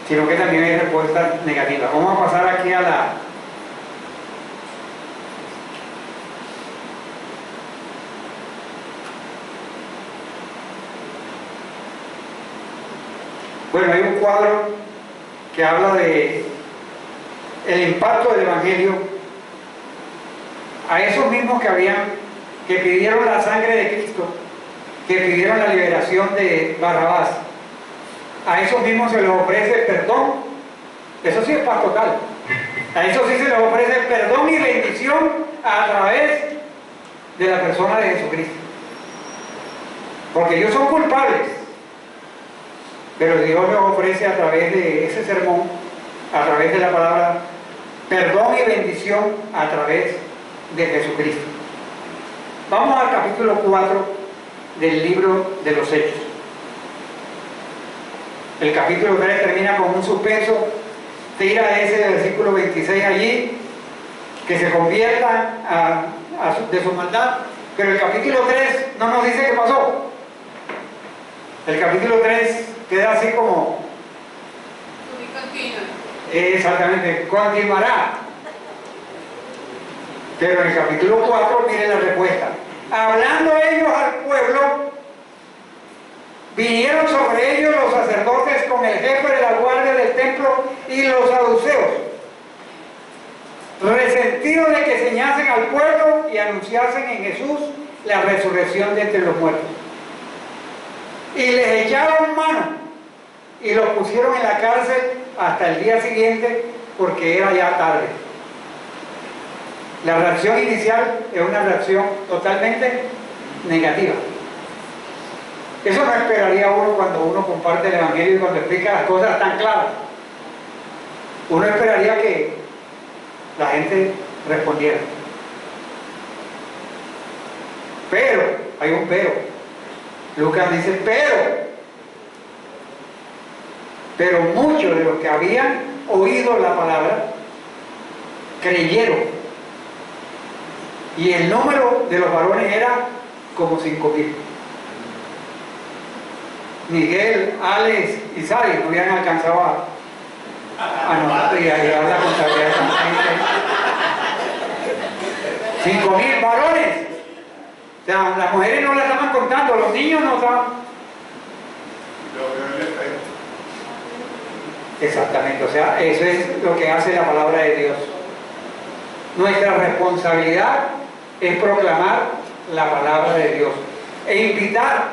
sino que también hay respuestas negativas. Vamos a pasar aquí a la... Bueno, hay un cuadro que habla de el impacto del Evangelio a esos mismos que pidieron la sangre de Cristo, que pidieron la liberación de Barrabás. A esos mismos se les ofrece perdón. Eso sí es paz total. A eso sí se les ofrece perdón y bendición a través de la persona de Jesucristo. Porque ellos son culpables. Pero Dios les ofrece a través de ese sermón, a través de la palabra, perdón y bendición a través de Jesucristo. Vamos al capítulo 4 del libro de los Hechos. El capítulo 3 termina con un suspenso, tira ese versículo 26 allí, que se convierta de su maldad, pero el capítulo 3 no nos dice qué pasó. El capítulo 3 queda así como... Exactamente, continuará. Pero en el capítulo 4 miren la respuesta. Hablando ellos al pueblo, vinieron sobre ellos los sacerdotes con el jefe de la guardia del templo y los saduceos, resentidos de que enseñasen al pueblo y anunciasen en Jesús la resurrección de entre los muertos. Y les echaron mano y los pusieron en la cárcel hasta el día siguiente, porque era ya tarde. La reacción inicial es una reacción totalmente negativa. Eso no esperaría uno cuando uno comparte el Evangelio y cuando explica las cosas tan claras. Uno esperaría que la gente respondiera. Pero, hay un pero. Lucas dice, pero muchos de los que habían oído la palabra creyeron. Y el número de los varones era como 5,000. Miguel, Alex y Sari no habían alcanzado a llevar la contabilidad. 5,000 varones. O sea, las mujeres no la estaban contando, los niños no estaban. Exactamente, o sea, eso es lo que hace la palabra de Dios. Nuestra responsabilidad es proclamar la palabra de Dios e invitar,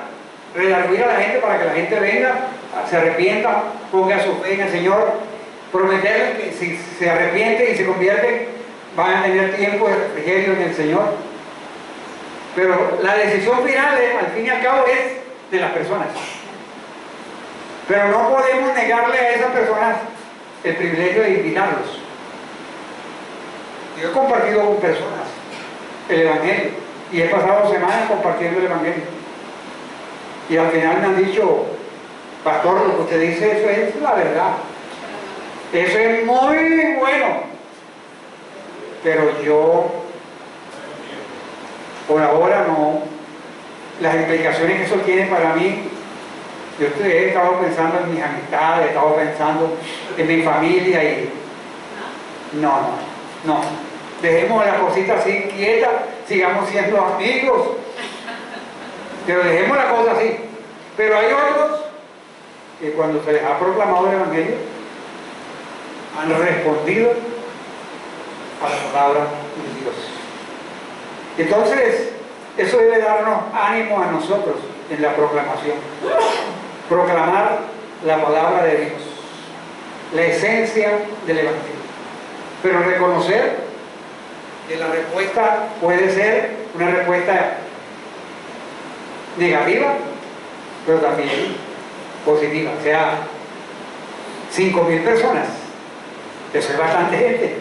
redarguir a la gente para que la gente venga, se arrepienta, ponga su fe en el Señor, prometerle que si se arrepiente y se convierte, van a tener tiempo de refrigerio en el Señor. Pero la decisión final, al fin y al cabo, es de las personas. Pero no podemos negarle a esas personas el privilegio de invitarlos. Yo he compartido con personas el Evangelio y he pasado semanas compartiendo el Evangelio. Y al final me han dicho, pastor, lo que usted dice, eso es la verdad. Eso es muy bueno. Pero yo, por ahora no. Las implicaciones que eso tiene para mí, yo he estado pensando en mis amistades, he estado pensando en mi familia y no. Dejemos la cosita así quieta, sigamos siendo amigos, pero dejemos la cosa así. Pero hay otros que cuando se les ha proclamado el Evangelio han respondido a la palabra de Dios. Entonces, eso debe darnos ánimo a nosotros en la proclamación. proclamar la palabra de Dios, la esencia del Evangelio. Pero reconocer que la respuesta puede ser una respuesta negativa, pero también positiva. O sea, 5.000 personas, eso es bastante gente.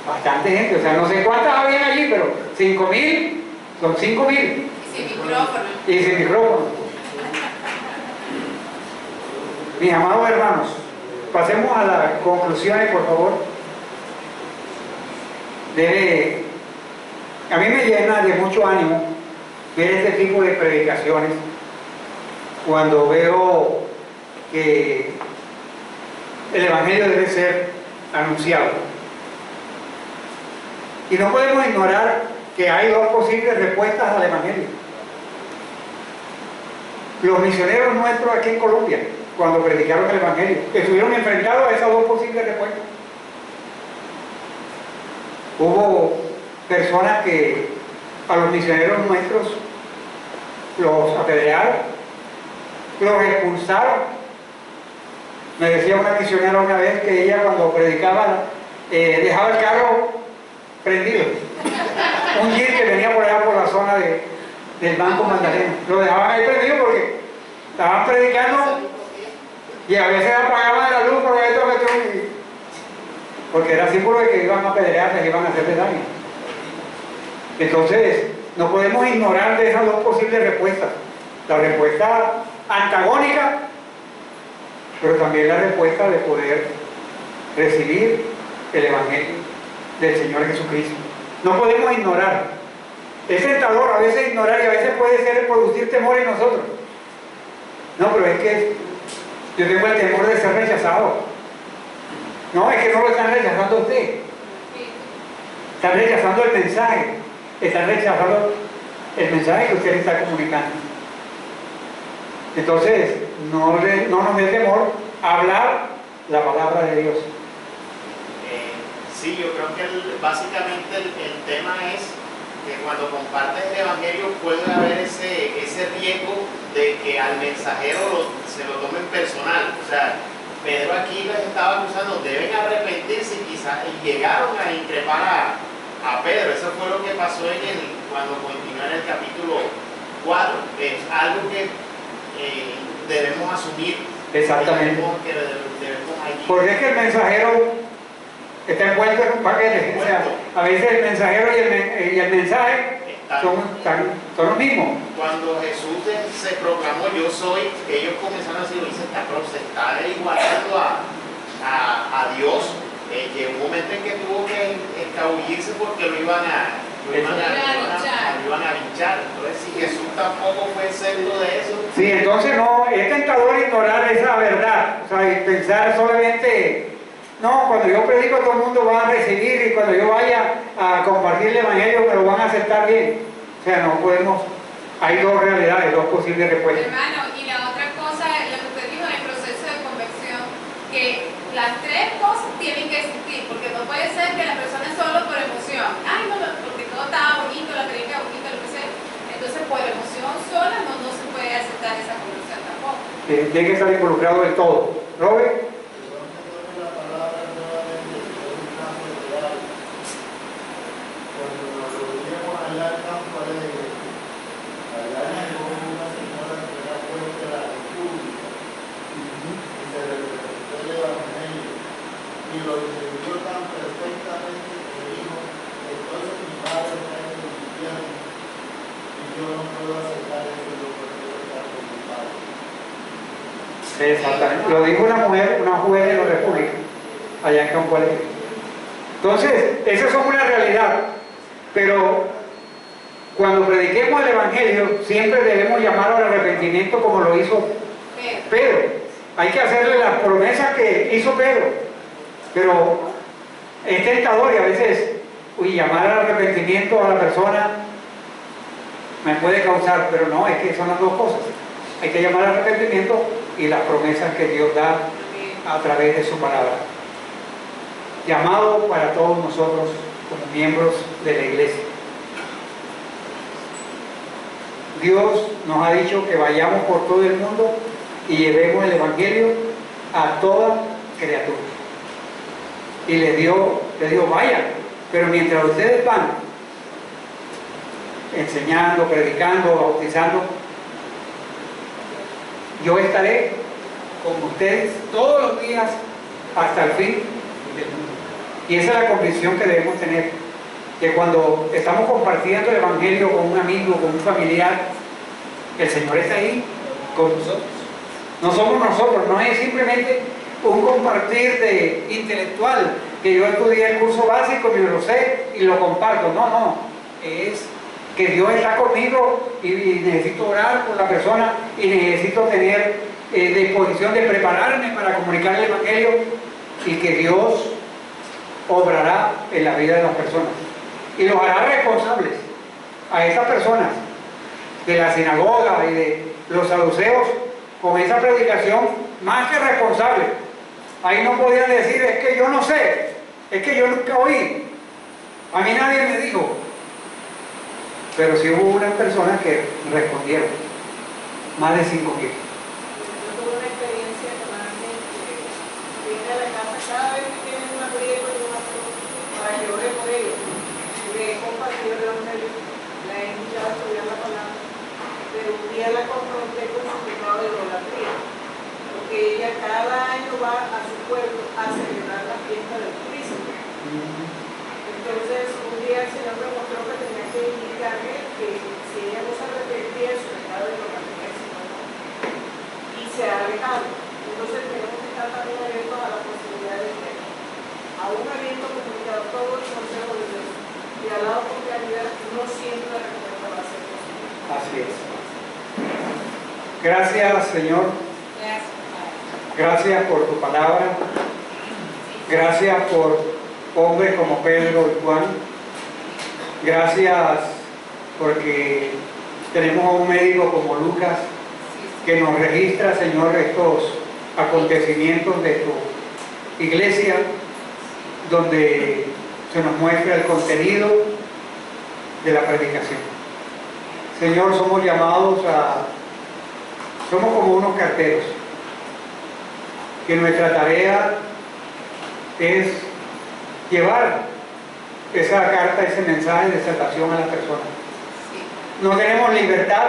Bastante gente, o sea, no sé cuántas habían allí, pero 5.000 son 5.000. Y sin micrófono. Y sin micrófono. Mis amados hermanos, pasemos a las conclusiones, por favor. A mí me llena de mucho ánimo ver este tipo de predicaciones cuando veo que el Evangelio debe ser anunciado. Y no podemos ignorar que hay dos posibles respuestas al Evangelio. Los misioneros nuestros aquí en Colombia, cuando predicaron el Evangelio, estuvieron enfrentados a esas dos posibles respuestas. Hubo personas que a los misioneros nuestros los apedrearon, los expulsaron. Me decía una misionera una vez que ella cuando predicaba dejaba el carro prendido. Un jeep que venía por allá por la zona del Banco Magdalena. Lo dejaban ahí prendido porque estaban predicando y a veces apagaban la luz porque era símbolo de que iban a apedrearles, que iban a hacerles daño. Entonces, no podemos ignorar de esas dos posibles respuestas. La respuesta antagónica, pero también la respuesta de poder recibir el Evangelio del Señor Jesucristo. No podemos ignorar. Es tentador a veces ignorar y a veces puede ser producir temor en nosotros. No, pero es que yo tengo el temor de ser rechazado. No, es que no lo están rechazando a usted. Están rechazando el mensaje. Están rechazando el mensaje que usted está comunicando. Entonces, no nos dé temor hablar la palabra de Dios. Sí, yo creo que básicamente el tema es que cuando compartes el Evangelio puede haber ese riesgo de que al mensajero se lo tomen personal. O sea, Pedro aquí les estaba acusando, deben arrepentirse y quizás llegaron a increpar a Pedro. Eso fue lo que pasó cuando continuó en el capítulo 4. Es algo que debemos asumir. Exactamente. Debemos allí. Porque es que el mensajero está envuelto en un paquete. O sea, a veces el mensajero y el mensaje son los mismos. Cuando Jesús se proclamó yo soy, ellos comenzaron a decir, se está igualando a Dios. Llegó un momento en que tuvo que escabullirse porque lo iban a linchar. Entonces, si Jesús tampoco fue exento de eso. Sí, entonces no, es tentador ignorar esa verdad. O sea, y pensar solamente, no, cuando yo predico todo el mundo va a recibir y cuando yo vaya a compartir el Evangelio me lo van a aceptar bien. O sea, no podemos, hay dos realidades, dos posibles respuestas. Hermano, y la otra cosa, lo que usted dijo en el proceso de conversión, que las tres cosas tienen que existir, porque no puede ser que la persona solo por emoción, ay no, porque todo estaba bonito, la película bonita, lo que sea, entonces por emoción sola no se puede aceptar esa conversión tampoco. Tiene que estar involucrado del todo. Robert. Y lo entendió tan perfectamente que dijo, entonces mi padre está en el infierno y yo no puedo aceptar eso, yo prefiero estar con mi padre. Exactamente. Lo dijo una juez de la República, allá en Campo Alegre. Entonces, esas son una realidad, pero cuando prediquemos el Evangelio, siempre debemos llamar al arrepentimiento como lo hizo Pedro. Hay que hacerle las promesas que hizo Pedro. Pero es tentador y a veces llamar al arrepentimiento a la persona me puede causar, pero no, es que son las dos cosas. Hay que llamar al arrepentimiento y las promesas que Dios da a través de su palabra. Llamado para todos nosotros como miembros de la iglesia. Dios nos ha dicho que vayamos por todo el mundo y llevemos el Evangelio a toda criatura. Y le dijo, vayan, pero mientras ustedes van enseñando, predicando, bautizando, yo estaré con ustedes todos los días hasta el fin del mundo. Y esa es la convicción que debemos tener, que cuando estamos compartiendo el Evangelio con un amigo, con un familiar, el Señor está ahí con nosotros. No somos nosotros, no es simplemente un compartir intelectual, que yo estudié el curso básico y me lo sé y lo comparto. No, es que Dios está conmigo y necesito orar por la persona y necesito tener disposición de prepararme para comunicar el Evangelio, y que Dios obrará en la vida de las personas y los hará responsables a esas personas de la sinagoga y de los saduceos. Con esa predicación, más que responsable. Ahí no podían decir, es que yo no sé, es que yo nunca oí, a mí nadie me dijo. Pero sí hubo unas personas que respondieron, más de 5.000. Yo tuve una experiencia con alguien que viene a la casa cada vez que tienen un aprieto y una para que ore por ellos. Le he compartido el Evangelio, la he invitado a estudiar la palabra, pero un día la confronté con su pecado de idolatría, porque ella cada año va a su pueblo a celebrar la fiesta del Cristo. Entonces un día el Señor me mostró que tenía que indicarle que si ella no se arrepentía de su pecado de idolatría, y se ha alejado. Entonces tenemos que estar también abiertos a la posibilidad de que, aún habiendo comunicado todo el consejo de Dios y hablado con claridad, no siempre la respuesta va a ser posible. Así es. Gracias, Señor. Gracias por tu palabra. Gracias por hombres como Pedro y Juan. Gracias porque tenemos a un médico como Lucas que nos registra, Señor, estos acontecimientos de tu iglesia, donde se nos muestra el contenido de la predicación. Señor, somos llamados somos como unos carteros, que nuestra tarea es llevar esa carta, ese mensaje de salvación a las personas. No tenemos libertad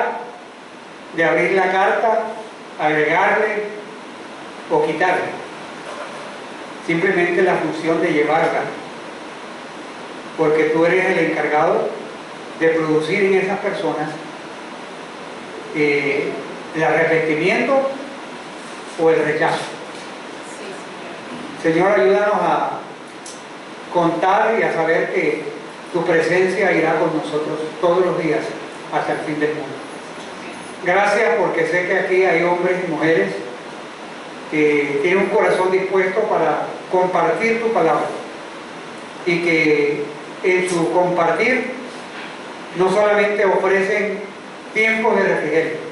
de abrir la carta, agregarle o quitarle. Simplemente la función de llevarla, porque tú eres el encargado de producir en esas personas el arrepentimiento o el rechazo. Señor, ayúdanos a contar y a saber que tu presencia irá con nosotros todos los días hasta el fin del mundo. Gracias, porque sé que aquí hay hombres y mujeres que tienen un corazón dispuesto para compartir tu palabra, y que en su compartir no solamente ofrecen tiempos de refrigerio,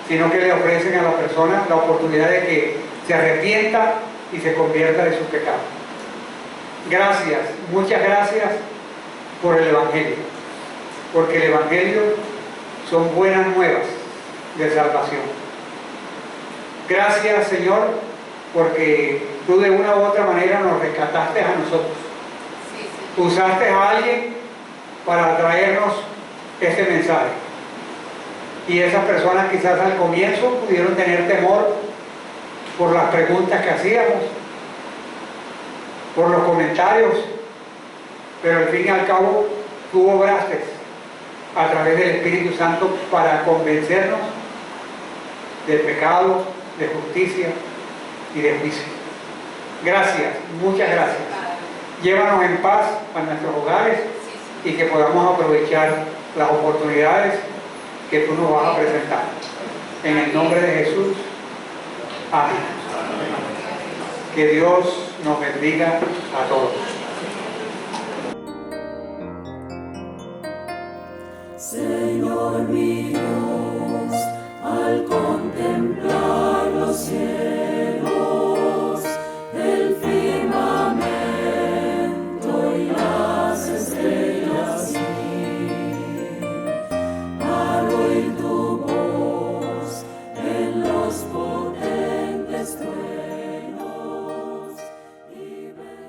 sino que le ofrecen a la persona la oportunidad de que se arrepienta y se convierta de sus pecados. Gracias, muchas gracias por el Evangelio, porque el Evangelio son buenas nuevas de salvación. Gracias, Señor, porque tú de una u otra manera nos rescataste a nosotros. Usaste a alguien para traernos este mensaje. Y esas personas quizás al comienzo pudieron tener temor por las preguntas que hacíamos, por los comentarios, pero al fin y al cabo tú obraste a través del Espíritu Santo para convencernos del pecado, de justicia y de juicio. Gracias, muchas gracias. Llévanos en paz a nuestros hogares y que podamos aprovechar las oportunidades que tú nos vas a presentar. En el nombre de Jesús. Amén. Que Dios nos bendiga a todos. Señor mi Dios, al contemplar los cielos,